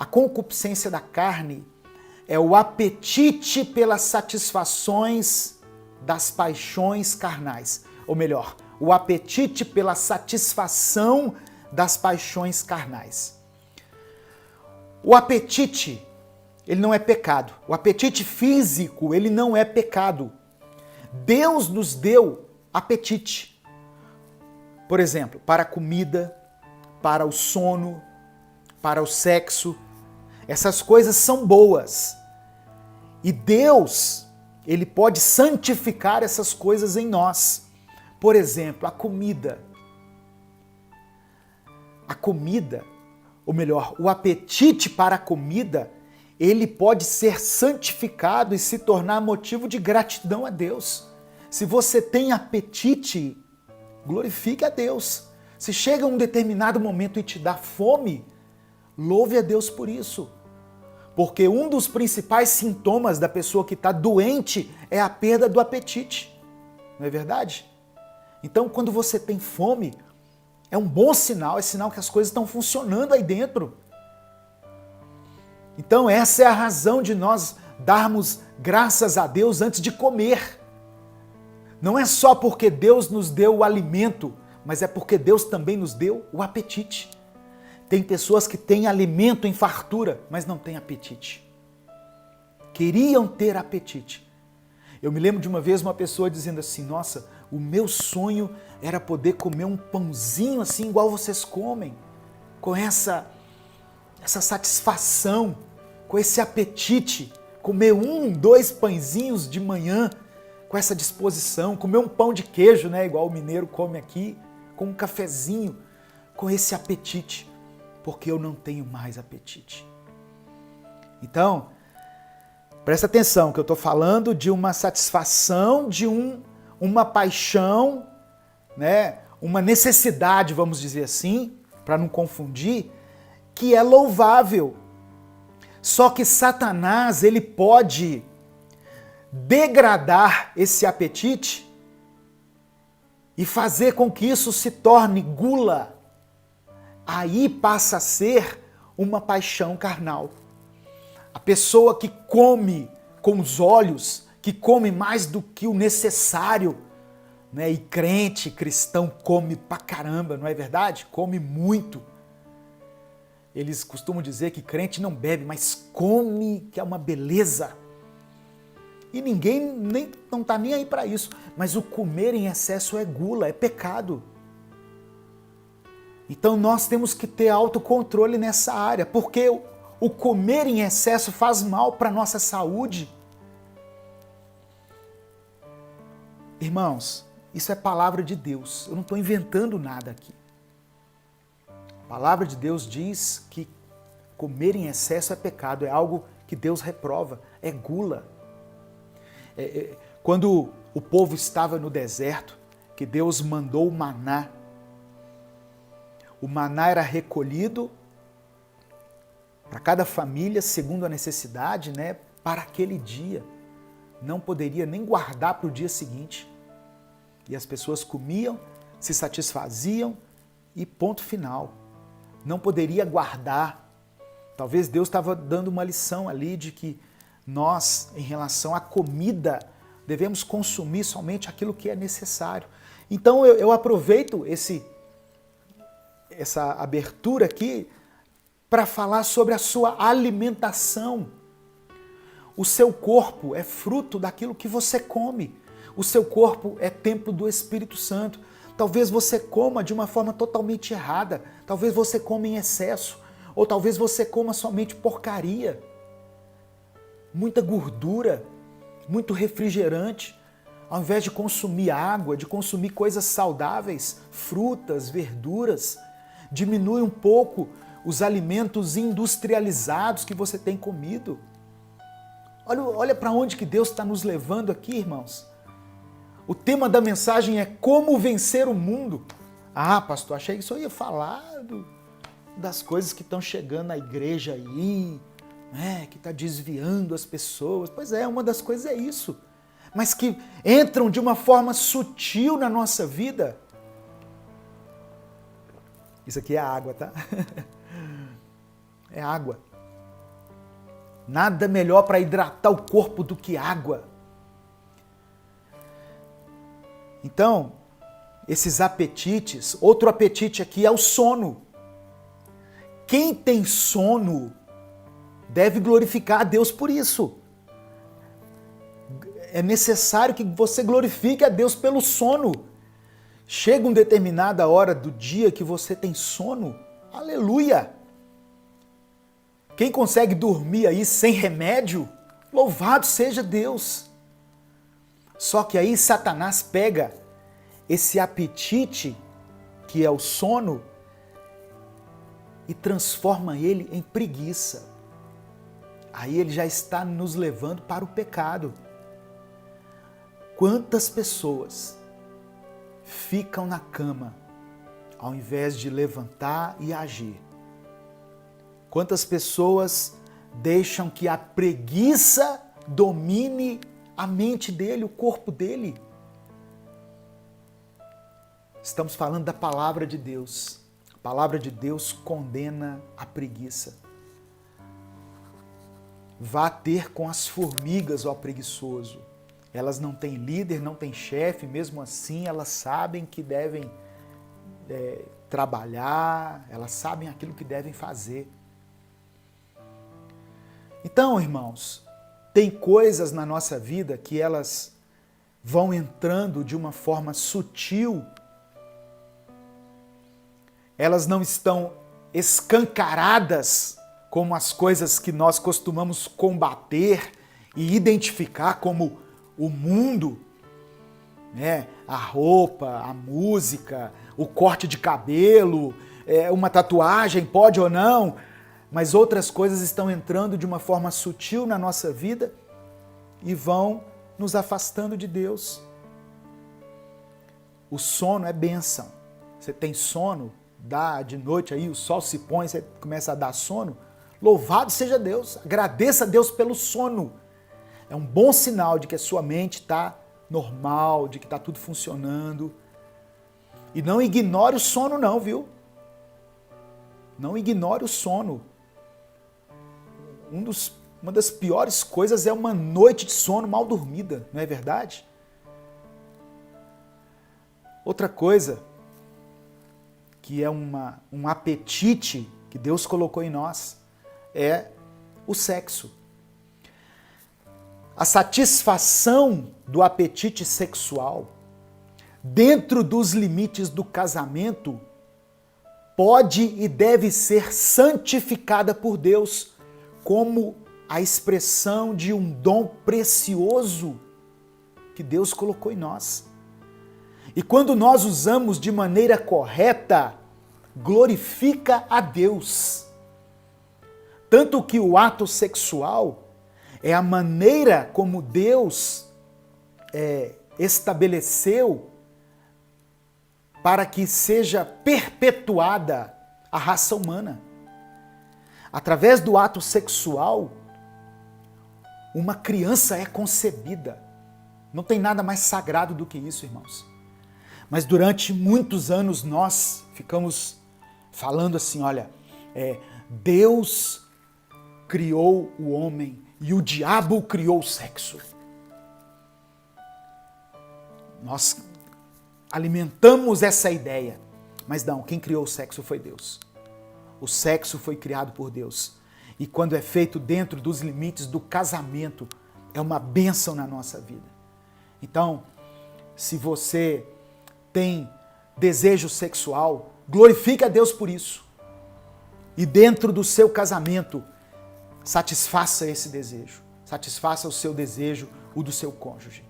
A concupiscência da carne é o apetite pelas satisfações das paixões carnais. Ou melhor, o apetite pela satisfação das paixões carnais. O apetite, ele não é pecado. O apetite físico, ele não é pecado. Deus nos deu apetite. Por exemplo, para a comida, para o sono, para o sexo. Essas coisas são boas. E Deus, ele pode santificar essas coisas em nós. Por exemplo, a comida. A comida, ou melhor, o apetite para a comida, ele pode ser santificado e se tornar motivo de gratidão a Deus. Se você tem apetite, glorifique a Deus. Se chega um determinado momento e te dá fome, louve a Deus por isso. Porque um dos principais sintomas da pessoa que está doente é a perda do apetite. Não é verdade? Então, quando você tem fome, é um bom sinal, é sinal que as coisas estão funcionando aí dentro. Então, essa é a razão de nós darmos graças a Deus antes de comer. Não é só porque Deus nos deu o alimento, mas é porque Deus também nos deu o apetite. Tem pessoas que têm alimento em fartura, mas não têm apetite. Queriam ter apetite. Eu me lembro de uma vez uma pessoa dizendo assim, nossa, o meu sonho era poder comer um pãozinho assim igual vocês comem, com essa satisfação, com esse apetite, comer 2 pãezinhos de manhã com essa disposição, comer um pão de queijo, né, igual o mineiro come aqui, com um cafezinho, com esse apetite, porque eu não tenho mais apetite. Então, presta atenção que eu estou falando de uma satisfação, de uma paixão, né, uma necessidade, vamos dizer assim, para não confundir, que é louvável. Só que Satanás, ele pode degradar esse apetite e fazer com que isso se torne gula. Aí passa a ser uma paixão carnal. A pessoa que come com os olhos, que come mais do que o necessário, né? E crente, cristão, come pra caramba, não é verdade? Come muito. Eles costumam dizer que crente não bebe, mas come, que é uma beleza. E ninguém não está nem aí para isso. Mas o comer em excesso é gula, é pecado. Então nós temos que ter autocontrole nessa área, porque o comer em excesso faz mal para a nossa saúde. Irmãos, isso é palavra de Deus. Eu não estou inventando nada aqui. A palavra de Deus diz que comer em excesso é pecado, é algo que Deus reprova, é gula. Quando o povo estava no deserto, que Deus mandou o maná era recolhido para cada família, segundo a necessidade, né, para aquele dia. Não poderia nem guardar para o dia seguinte. E as pessoas comiam, se satisfaziam e ponto final. Não poderia guardar. Talvez Deus estava dando uma lição ali de que nós, em relação à comida, devemos consumir somente aquilo que é necessário. Então eu aproveito essa abertura aqui para falar sobre a sua alimentação. O seu corpo é fruto daquilo que você come. O seu corpo é templo do Espírito Santo. Talvez você coma de uma forma totalmente errada. Talvez você coma em excesso. Ou talvez você coma somente porcaria. Muita gordura, muito refrigerante. Ao invés de consumir água, de consumir coisas saudáveis, frutas, verduras, diminui um pouco os alimentos industrializados que você tem comido. Olha para onde que Deus está nos levando aqui, irmãos. O tema da mensagem é como vencer o mundo. Ah, pastor, achei que isso ia falar das coisas que estão chegando na igreja aí, né, que está desviando as pessoas. Pois é, uma das coisas é isso. Mas que entram de uma forma sutil na nossa vida. Isso aqui é água, tá? É água. Nada melhor para hidratar o corpo do que água. Então, esses apetites, outro apetite aqui é o sono. Quem tem sono deve glorificar a Deus por isso. É necessário que você glorifique a Deus pelo sono. Chega uma determinada hora do dia que você tem sono, aleluia! Quem consegue dormir aí sem remédio, louvado seja Deus. Só que aí Satanás pega esse apetite, que é o sono, e transforma ele em preguiça. Aí ele já está nos levando para o pecado. Quantas pessoas ficam na cama ao invés de levantar e agir? Quantas pessoas deixam que a preguiça domine a mente dele, o corpo dele? Estamos falando da palavra de Deus. A palavra de Deus condena a preguiça. Vá ter com as formigas, ó preguiçoso. Elas não têm líder, não têm chefe, mesmo assim elas sabem que devem trabalhar, elas sabem aquilo que devem fazer. Então, irmãos, tem coisas na nossa vida que elas vão entrando de uma forma sutil. Elas não estão escancaradas como as coisas que nós costumamos combater e identificar como o mundo, né? A roupa, a música, o corte de cabelo, uma tatuagem, pode ou não, mas outras coisas estão entrando de uma forma sutil na nossa vida e vão nos afastando de Deus. O sono é bênção. Você tem sono, dá de noite aí, o sol se põe, você começa a dar sono. Louvado seja Deus, agradeça a Deus pelo sono. É um bom sinal de que a sua mente está normal, de que está tudo funcionando. E não ignore o sono não, viu? Não ignore o sono. Uma das piores coisas é uma noite de sono mal dormida, não é verdade? Outra coisa que é um apetite que Deus colocou em nós é o sexo. A satisfação do apetite sexual dentro dos limites do casamento pode e deve ser santificada por Deus como a expressão de um dom precioso que Deus colocou em nós. E quando nós usamos de maneira correta, glorifica a Deus. Tanto que o ato sexual é a maneira como Deus estabeleceu para que seja perpetuada a raça humana. Através do ato sexual, uma criança é concebida. Não tem nada mais sagrado do que isso, irmãos. Mas durante muitos anos nós ficamos falando assim, olha, Deus criou o homem e o diabo criou o sexo. Nós alimentamos essa ideia, mas não, quem criou o sexo foi Deus. O sexo foi criado por Deus. E quando é feito dentro dos limites do casamento, é uma bênção na nossa vida. Então, se você tem desejo sexual, glorifique a Deus por isso. E dentro do seu casamento, satisfaça esse desejo. Satisfaça o seu desejo, o do seu cônjuge.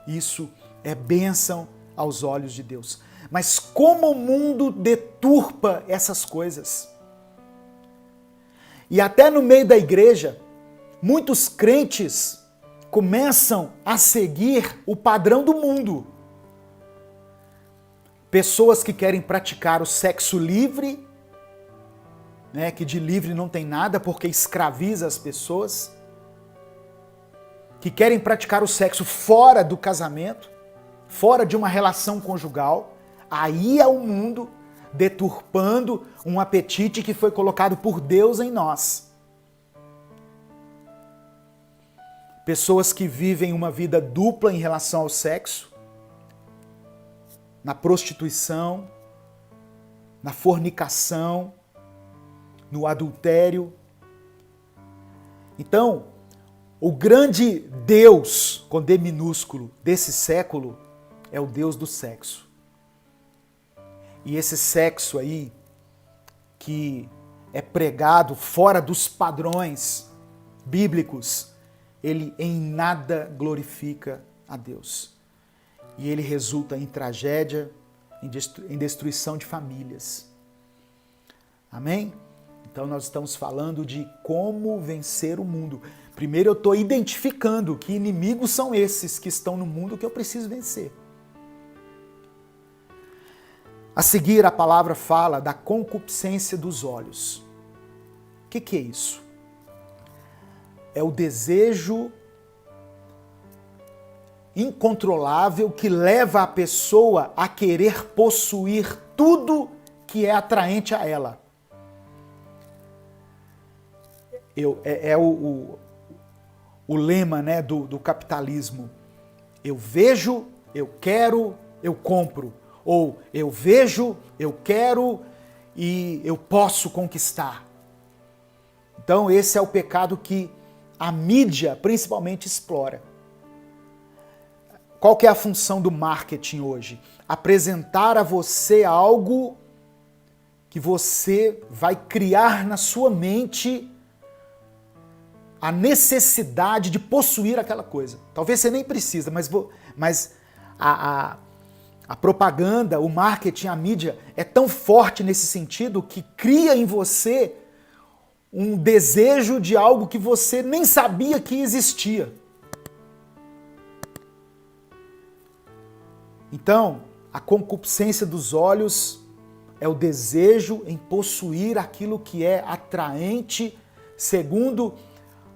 Isso é bênção aos olhos de Deus. Mas como o mundo deturpa essas coisas? E até no meio da igreja, muitos crentes começam a seguir o padrão do mundo. Pessoas que querem praticar o sexo livre, né, que de livre não tem nada porque escraviza as pessoas, que querem praticar o sexo fora do casamento, fora de uma relação conjugal. Aí é o mundo deturpando um apetite que foi colocado por Deus em nós. pessoas que vivem uma vida dupla em relação ao sexo, na prostituição, na fornicação, no adultério. Então, o grande Deus, com D minúsculo, desse século é o Deus do sexo. E esse sexo aí, que é pregado fora dos padrões bíblicos, ele em nada glorifica a Deus. E ele resulta em tragédia, em destruição de famílias. Amém? Então nós estamos falando de como vencer o mundo. Primeiro eu estou identificando que inimigos são esses que estão no mundo que eu preciso vencer. A seguir a palavra fala da concupiscência dos olhos. O que é isso? É o desejo incontrolável que leva a pessoa a querer possuir tudo que é atraente a ela. O lema, né, do capitalismo. Eu vejo, eu quero, eu compro. Ou eu vejo, eu quero e eu posso conquistar. Então esse é o pecado que a mídia principalmente explora. Qual que é a função do marketing hoje? Apresentar a você algo que você vai criar na sua mente a necessidade de possuir aquela coisa. Talvez você nem precisa, mas a propaganda, o marketing, a mídia é tão forte nesse sentido que cria em você um desejo de algo que você nem sabia que existia. Então, a concupiscência dos olhos é o desejo em possuir aquilo que é atraente segundo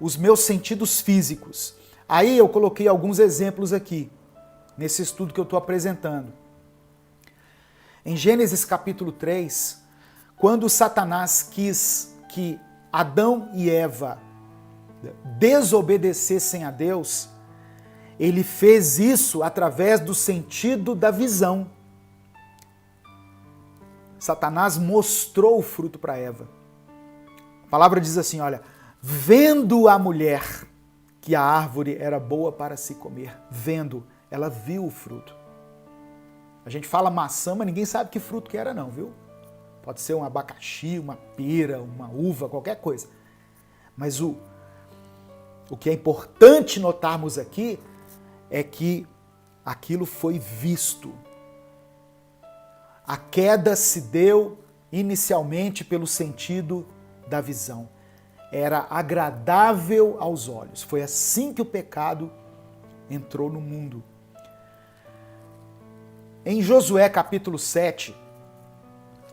os meus sentidos físicos. Aí eu coloquei alguns exemplos aqui, nesse estudo que eu estou apresentando. Em Gênesis capítulo 3, quando Satanás quis que Adão e Eva desobedecessem a Deus, ele fez isso através do sentido da visão. Satanás mostrou o fruto para Eva. A palavra diz assim, olha, vendo a mulher que a árvore era boa para se comer, vendo, ela viu o fruto. A gente fala maçã, mas ninguém sabe que fruto que era não, viu? Pode ser um abacaxi, uma pera, uma uva, qualquer coisa. Mas o que é importante notarmos aqui é que aquilo foi visto. A queda se deu inicialmente pelo sentido da visão. Era agradável aos olhos. Foi assim que o pecado entrou no mundo. Em Josué capítulo 7,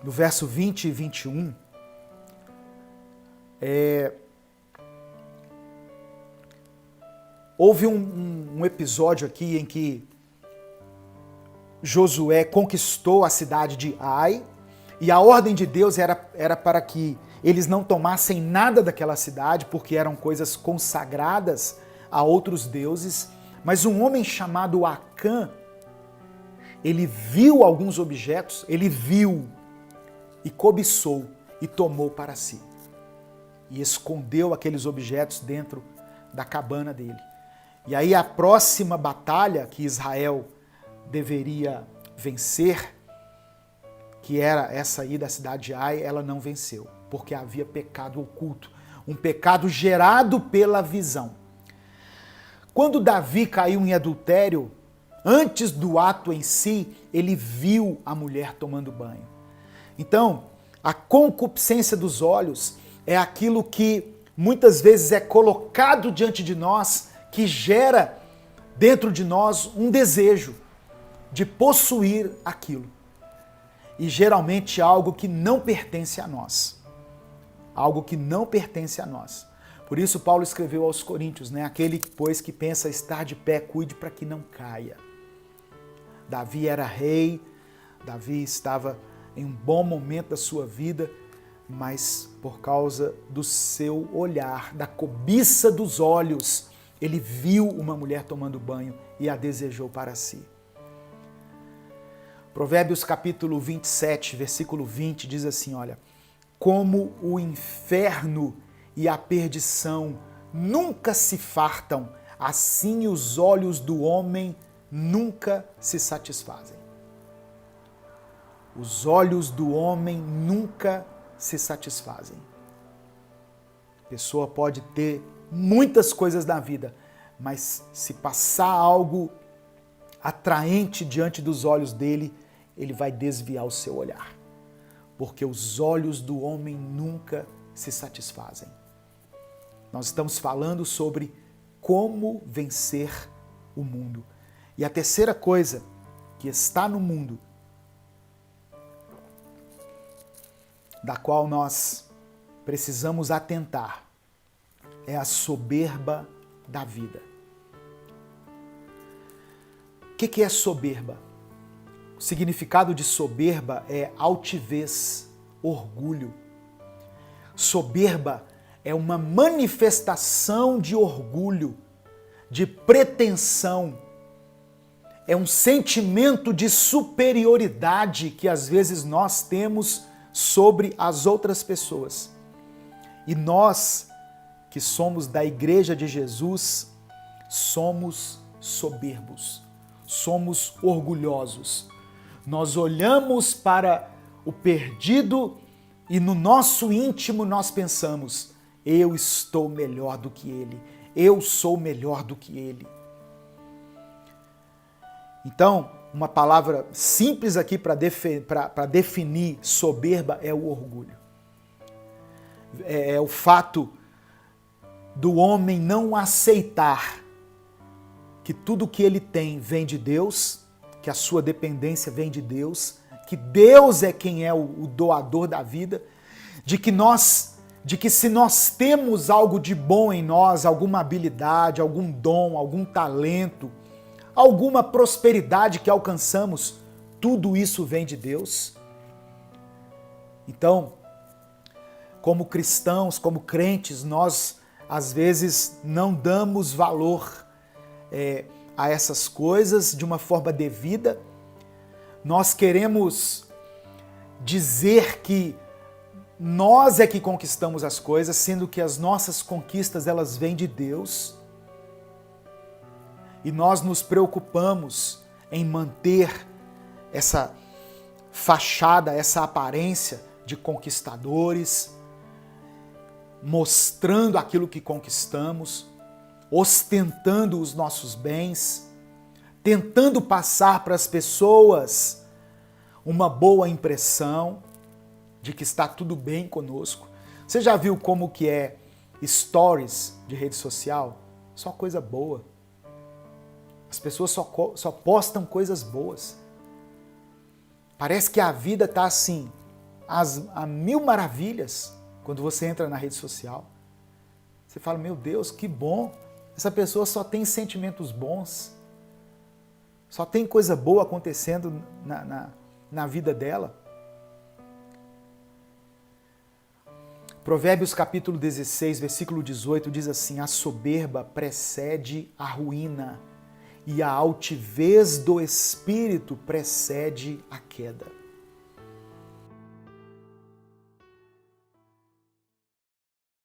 no verso 20 e 21, houve um episódio aqui em que Josué conquistou a cidade de Ai, e a ordem de Deus era para que eles não tomassem nada daquela cidade, porque eram coisas consagradas a outros deuses, mas um homem chamado Acã, ele viu alguns objetos, ele viu e cobiçou e tomou para si. E escondeu aqueles objetos dentro da cabana dele. E aí a próxima batalha que Israel deveria vencer, que era essa aí da cidade de Ai, ela não venceu, porque havia pecado oculto, um pecado gerado pela visão. Quando Davi caiu em adultério, antes do ato em si, ele viu a mulher tomando banho. Então, a concupiscência dos olhos é aquilo que muitas vezes é colocado diante de nós, que gera dentro de nós um desejo de possuir aquilo. E geralmente algo que não pertence a nós. Algo que não pertence a nós. Por isso Paulo escreveu aos Coríntios, né? Aquele, pois, que pensa estar de pé, cuide para que não caia. Davi era rei, Davi estava em um bom momento da sua vida, mas por causa do seu olhar, da cobiça dos olhos, Ele viu uma mulher tomando banho e a desejou para si. Provérbios capítulo 27, versículo 20 diz assim, olha, como o inferno e a perdição nunca se fartam, assim os olhos do homem nunca se satisfazem. Os olhos do homem nunca se satisfazem. A pessoa pode ter muitas coisas na vida, mas se passar algo atraente diante dos olhos dele, ele vai desviar o seu olhar. Porque os olhos do homem nunca se satisfazem. Nós estamos falando sobre como vencer o mundo. E a terceira coisa que está no mundo, da qual nós precisamos atentar, é a soberba da vida. O que é soberba? O significado de soberba é altivez, orgulho. Soberba é uma manifestação de orgulho, de pretensão. É um sentimento de superioridade que às vezes nós temos sobre as outras pessoas. E nós, que somos da Igreja de Jesus, somos soberbos, somos orgulhosos. Nós olhamos para o perdido e no nosso íntimo nós pensamos, eu estou melhor do que ele, eu sou melhor do que ele. Então, uma palavra simples aqui para definir soberba é o orgulho. É o fato do homem não aceitar que tudo que ele tem vem de Deus, que a sua dependência vem de Deus, que Deus é quem é o doador da vida, de que se nós temos algo de bom em nós, alguma habilidade, algum dom, algum talento, alguma prosperidade que alcançamos, tudo isso vem de Deus. Então, como cristãos, como crentes, nós às vezes não damos valor a essas coisas de uma forma devida. Nós queremos dizer que nós é que conquistamos as coisas, sendo que as nossas conquistas elas vêm de Deus. E nós nos preocupamos em manter essa fachada, essa aparência de conquistadores, mostrando aquilo que conquistamos, ostentando os nossos bens, tentando passar para as pessoas uma boa impressão de que está tudo bem conosco. Você já viu como que é stories de rede social? Só coisa boa. As pessoas só postam coisas boas. Parece que a vida está assim, a mil maravilhas, quando você entra na rede social. Você fala, meu Deus, que bom. Essa pessoa só tem sentimentos bons. Só tem coisa boa acontecendo na vida dela. Provérbios capítulo 16, versículo 18 diz assim, a soberba precede a ruína e a altivez do espírito precede a queda.